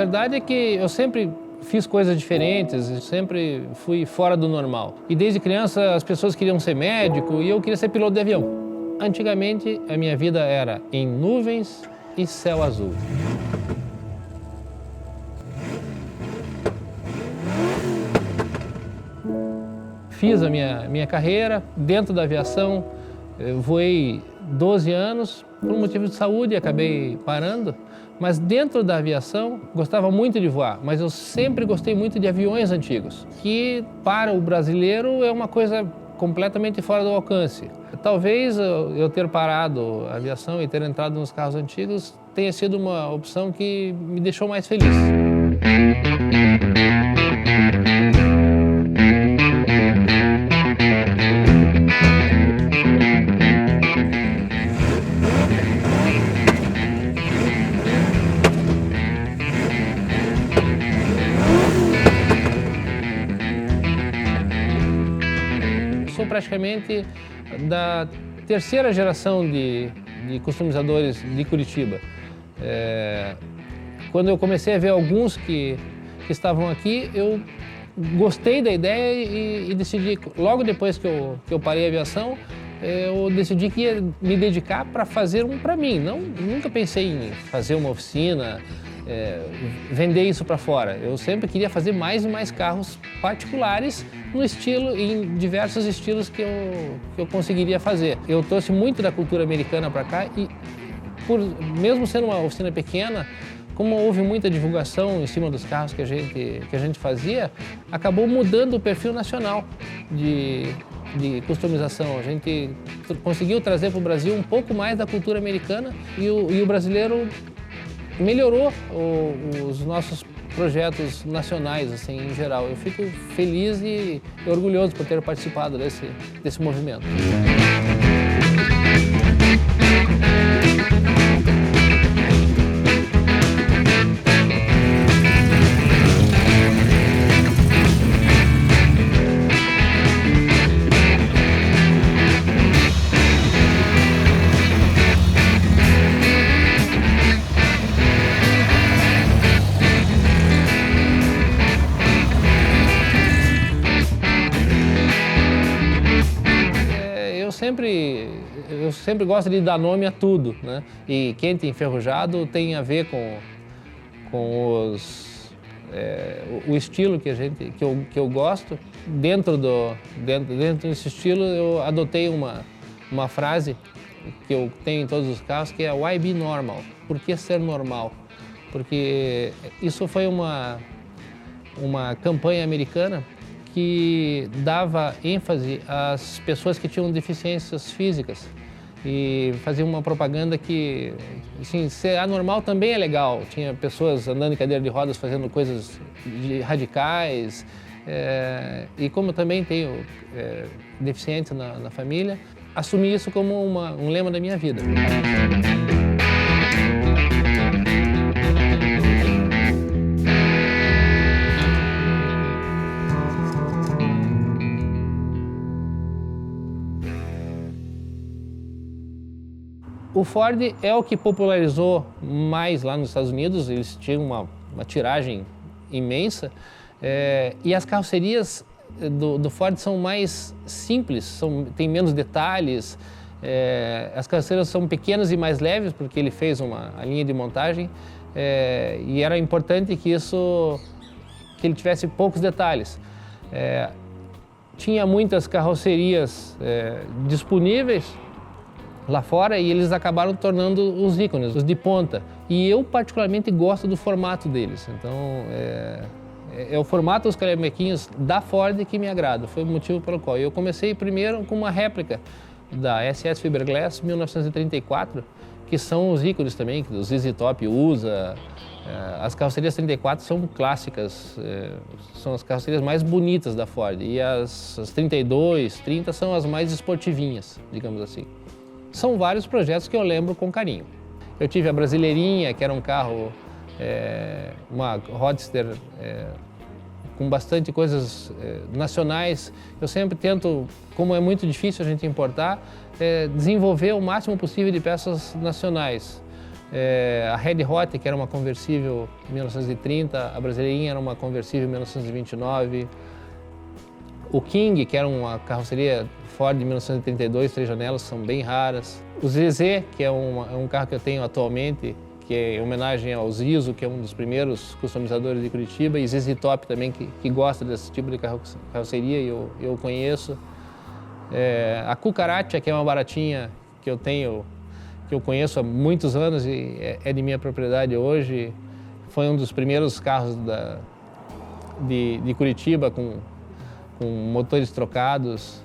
verdade é que eu sempre fiz coisas diferentes, sempre fui fora do normal. E desde criança as pessoas queriam ser médico e eu queria ser piloto de avião. Antigamente a minha vida era em nuvens e céu azul. Fiz a minha carreira dentro da aviação, eu voei 12 anos, por um motivo de saúde acabei parando, mas dentro da aviação gostava muito de voar, mas eu sempre gostei muito de aviões antigos, que para o brasileiro é uma coisa completamente fora do alcance. Talvez eu ter parado a aviação e ter entrado nos carros antigos tenha sido uma opção que me deixou mais feliz. Sou praticamente da terceira geração de customizadores de Curitiba. Quando eu comecei a ver alguns que estavam aqui, eu gostei da ideia e decidi, logo depois que eu parei a aviação, eu decidi que ia me dedicar para fazer um para mim. Nunca pensei em fazer uma oficina, vender isso para fora. Eu sempre queria fazer mais e mais carros particulares no estilo, em diversos estilos que eu conseguiria fazer. Eu trouxe muito da cultura americana para cá e, mesmo sendo uma oficina pequena, como houve muita divulgação em cima dos carros que a gente fazia, acabou mudando o perfil nacional de customização. A gente conseguiu trazer para o Brasil um pouco mais da cultura americana e o brasileiro melhorou os nossos projetos nacionais, assim, em geral. Eu fico feliz e orgulhoso por ter participado desse movimento. Eu sempre gosto de dar nome a tudo, né? E quente enferrujado tem a ver com o estilo que eu gosto. Dentro desse estilo eu adotei uma frase que eu tenho em todos os carros, que é "Why be normal?" Por que ser normal? Porque isso foi uma campanha americana que dava ênfase às pessoas que tinham deficiências físicas e fazia uma propaganda que, assim, ser anormal também é legal. Tinha pessoas andando em cadeira de rodas fazendo coisas radicais, e como eu também tenho deficientes na família, assumi isso como um lema da minha vida. O Ford é o que popularizou mais lá nos Estados Unidos. Eles tinham uma tiragem imensa, e as carrocerias do Ford são mais simples, tem menos detalhes, as carrocerias são pequenas e mais leves porque ele fez a linha de montagem, e era importante que ele tivesse poucos detalhes. Tinha muitas carrocerias disponíveis lá fora e eles acabaram tornando os ícones, os de ponta. E eu particularmente gosto do formato deles. Então é o formato dos calhambequinhos da Ford que me agrada. Foi o motivo pelo qual eu comecei primeiro com uma réplica da SS Fiberglass 1934, que são os ícones também, que o ZZ Top usa. As carrocerias 34 são clássicas, são as carrocerias mais bonitas da Ford. E as 32, 30 são as mais esportivinhas, digamos assim. São vários projetos que eu lembro com carinho. Eu tive a Brasileirinha, que era um carro, uma Roadster com bastante coisas nacionais. Eu sempre tento, como é muito difícil a gente importar, desenvolver o máximo possível de peças nacionais. A Red Hot, que era uma conversível 1930, a Brasileirinha era uma conversível 1929. O King, que era uma carroceria Ford de 1932, 3 janelas, são bem raras. O ZZ, que é um carro que eu tenho atualmente, que é em homenagem ao Zizo, que é um dos primeiros customizadores de Curitiba, e ZZ Top também, que gosta desse tipo de carroceria, e eu conheço. A Cucaracha, que é uma baratinha que eu tenho, que eu conheço há muitos anos e é de minha propriedade hoje, foi um dos primeiros carros de Curitiba com motores trocados.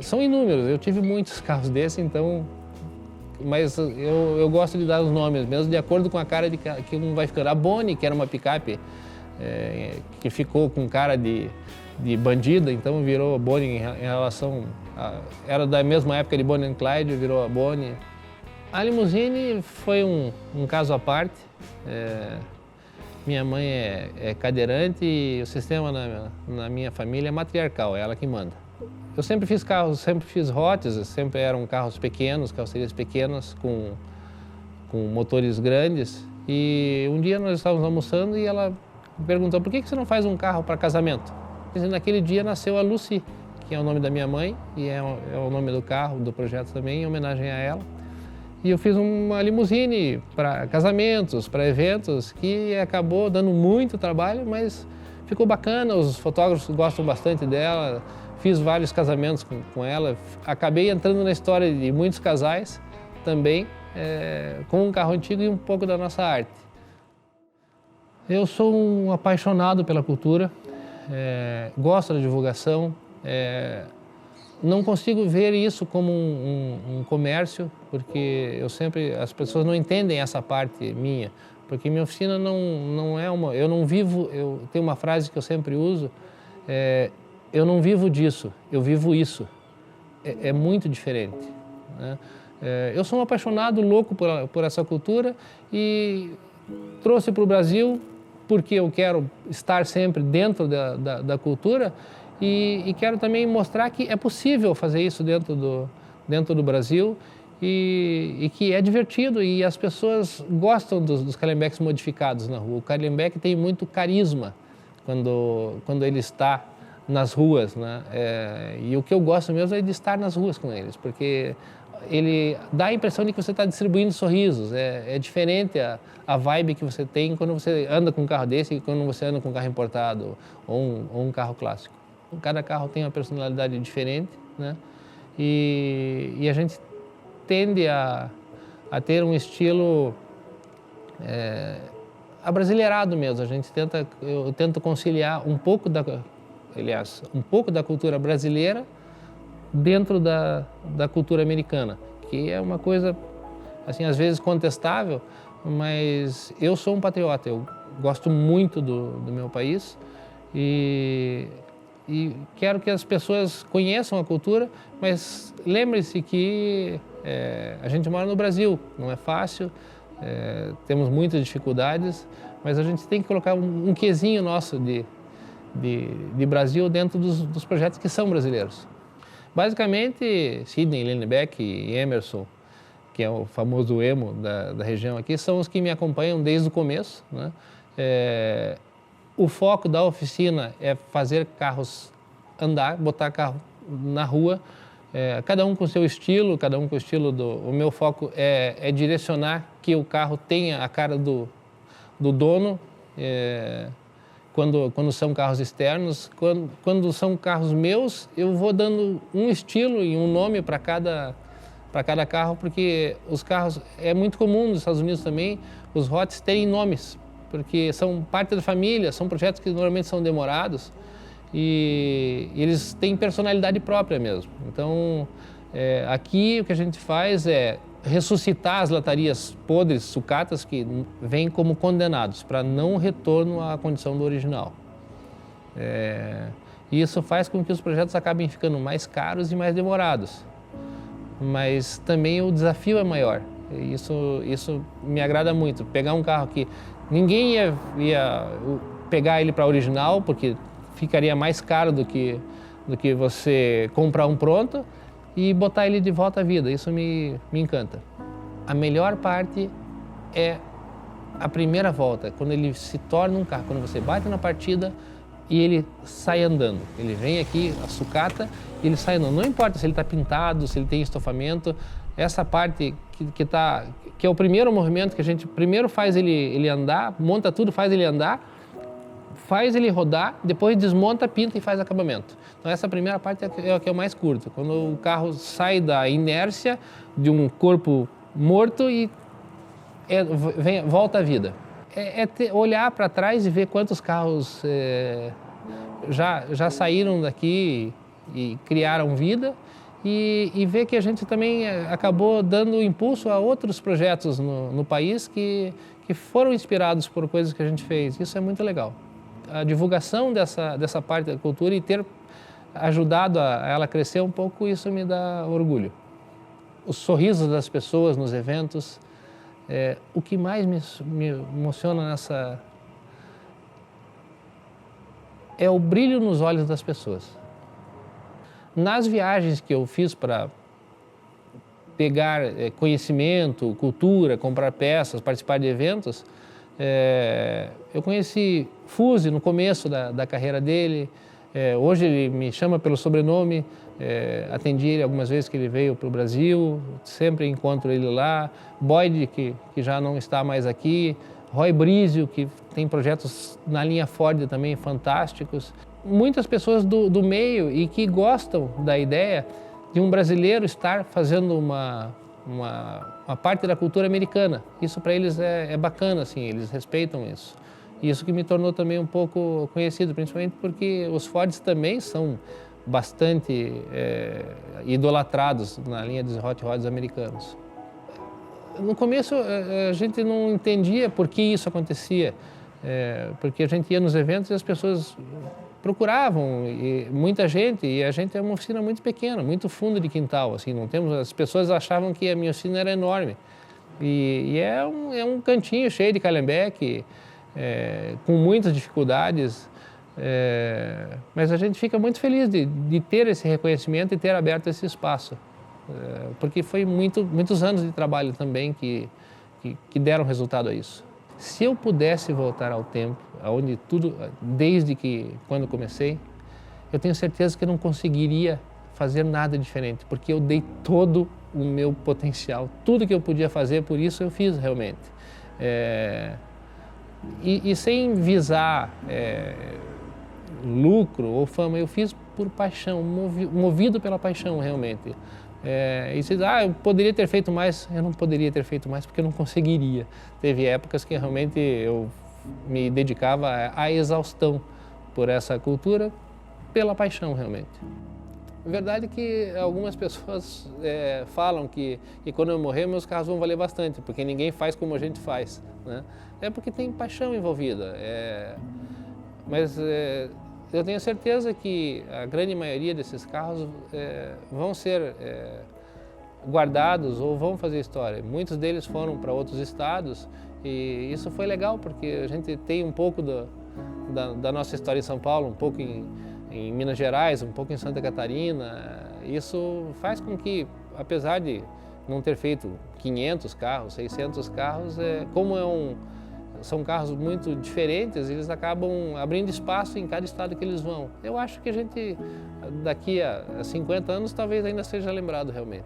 São inúmeros, eu tive muitos carros desses, então, mas eu gosto de dar os nomes, mesmo de acordo com a cara que um vai ficando. A Bonnie, que era uma picape que ficou com cara de bandida, então virou Bonnie em relação era da mesma época de Bonnie and Clyde, virou a Bonnie. A limusine foi um caso à parte. Minha mãe é cadeirante e o sistema na minha família é matriarcal, é ela que manda. Eu sempre fiz carros, sempre fiz Hots, sempre eram carros pequenos, carrocerias pequenas com motores grandes. E um dia nós estávamos almoçando e ela perguntou: por que você não faz um carro para casamento? E naquele dia nasceu a Lucy, que é o nome da minha mãe e é o nome do carro, do projeto também, em homenagem a ela. E eu fiz uma limusine para casamentos, para eventos, que acabou dando muito trabalho, mas ficou bacana, os fotógrafos gostam bastante dela. Fiz vários casamentos com ela, acabei entrando na história de muitos casais também, com um carro antigo e um pouco da nossa arte. Eu sou um apaixonado pela cultura, gosto da divulgação, não consigo ver isso como um comércio, porque as pessoas não entendem essa parte minha, porque minha oficina não é uma, eu não vivo, eu tenho uma frase que eu sempre uso, eu não vivo disso, eu vivo isso. É muito diferente, né? Eu sou um apaixonado, louco por essa cultura e trouxe para o Brasil porque eu quero estar sempre dentro da cultura e quero também mostrar que é possível fazer isso dentro do Brasil e que é divertido e as pessoas gostam dos Calhambeques modificados na rua. O Calhambeque tem muito carisma quando ele está nas ruas, né? E o que eu gosto mesmo é de estar nas ruas com eles, porque ele dá a impressão de que você está distribuindo sorrisos. É diferente a vibe que você tem quando você anda com um carro desse e quando você anda com um carro importado ou um carro clássico. Cada carro tem uma personalidade diferente, né? E a gente tende a ter um estilo abrasileirado mesmo. Eu tento conciliar um pouco da cultura brasileira dentro da cultura americana, que é uma coisa, assim, às vezes contestável, mas eu sou um patriota, eu gosto muito do meu país e quero que as pessoas conheçam a cultura, mas lembre-se que a gente mora no Brasil, não é fácil, temos muitas dificuldades, mas a gente tem que colocar um quezinho nosso de Brasil dentro dos projetos que são brasileiros. Basicamente, Sidney, Lennebeck e Emerson, que é o famoso emo da região aqui, são os que me acompanham desde o começo, né? O foco da oficina é fazer carros andar, botar carro na rua, cada um com o seu estilo, cada um com o estilo O meu foco é direcionar que o carro tenha a cara do dono, quando são carros externos. Quando são carros meus, eu vou dando um estilo e um nome para cada carro, porque os carros, é muito comum nos Estados Unidos também, os Hots terem nomes, porque são parte da família, são projetos que normalmente são demorados e eles têm personalidade própria mesmo. Então, aqui o que a gente faz é ressuscitar as latarias podres, sucatas, que vêm como condenados para não retorno à condição do original. E isso faz com que os projetos acabem ficando mais caros e mais demorados, mas também o desafio é maior. Isso me agrada muito, pegar um carro que ninguém ia pegar ele para original, porque ficaria mais caro do que você comprar um pronto, e botar ele de volta à vida. Isso me encanta. A melhor parte é a primeira volta, quando ele se torna um carro, quando você bate na partida e ele sai andando. Ele vem aqui, a sucata, e ele sai andando. Não importa se ele está pintado, se ele tem estofamento, essa parte que é o primeiro movimento que a gente primeiro faz ele andar, monta tudo, faz ele andar, faz ele rodar, depois desmonta, pinta e faz acabamento. Então essa primeira parte é a que eu mais curto, quando o carro sai da inércia de um corpo morto e volta à vida. Olhar para trás e ver quantos carros já saíram daqui e criaram vida e ver que a gente também acabou dando impulso a outros projetos no país que foram inspirados por coisas que a gente fez. Isso é muito legal. A divulgação dessa parte da cultura e ter ajudado a ela crescer um pouco, isso me dá orgulho. Os sorrisos das pessoas nos eventos, o que mais me emociona é o brilho nos olhos das pessoas. Nas viagens que eu fiz para pegar conhecimento, cultura, comprar peças, participar de eventos, eu conheci Fuse no começo da carreira dele. Hoje ele me chama pelo sobrenome, atendi ele algumas vezes que ele veio para o Brasil, sempre encontro ele lá. Boyd, que já não está mais aqui. Roy Brizio, que tem projetos na linha Ford também fantásticos. Muitas pessoas do meio e que gostam da ideia de um brasileiro estar fazendo uma parte da cultura americana. Isso para eles é bacana, assim, eles respeitam isso. E isso que me tornou também um pouco conhecido, principalmente porque os Fords também são bastante idolatrados na linha dos hot rods americanos. No começo a gente não entendia por que isso acontecia, porque a gente ia nos eventos e as pessoas procuravam, muita gente, e a gente é uma oficina muito pequena, muito fundo de quintal, assim, não temos, as pessoas achavam que a minha oficina era enorme. E é um cantinho cheio de calhambeque, com muitas dificuldades, mas a gente fica muito feliz de ter esse reconhecimento e ter aberto esse espaço, porque foi muitos anos de trabalho também que deram resultado a isso. Se eu pudesse voltar ao tempo, aonde tudo, desde quando comecei, eu tenho certeza que eu não conseguiria fazer nada diferente, porque eu dei todo o meu potencial, tudo que eu podia fazer, por isso eu fiz realmente. E sem visar lucro ou fama, eu fiz por paixão, movido pela paixão realmente. E você diz, eu poderia ter feito mais, eu não poderia ter feito mais porque eu não conseguiria. Teve épocas que realmente eu me dedicava à exaustão por essa cultura, pela paixão realmente. A verdade é que algumas pessoas falam que quando eu morrer meus carros vão valer bastante, porque ninguém faz como a gente faz, né? É porque tem paixão envolvida, mas eu tenho certeza que a grande maioria desses carros vão ser guardados ou vão fazer história. Muitos deles foram para outros estados e isso foi legal porque a gente tem um pouco da nossa história em São Paulo, um pouco em Minas Gerais, um pouco em Santa Catarina. Isso faz com que, apesar de não ter feito 500 carros, 600 carros, são carros muito diferentes, eles acabam abrindo espaço em cada estado que eles vão. Eu acho que a gente, daqui a 50 anos, talvez ainda seja lembrado realmente.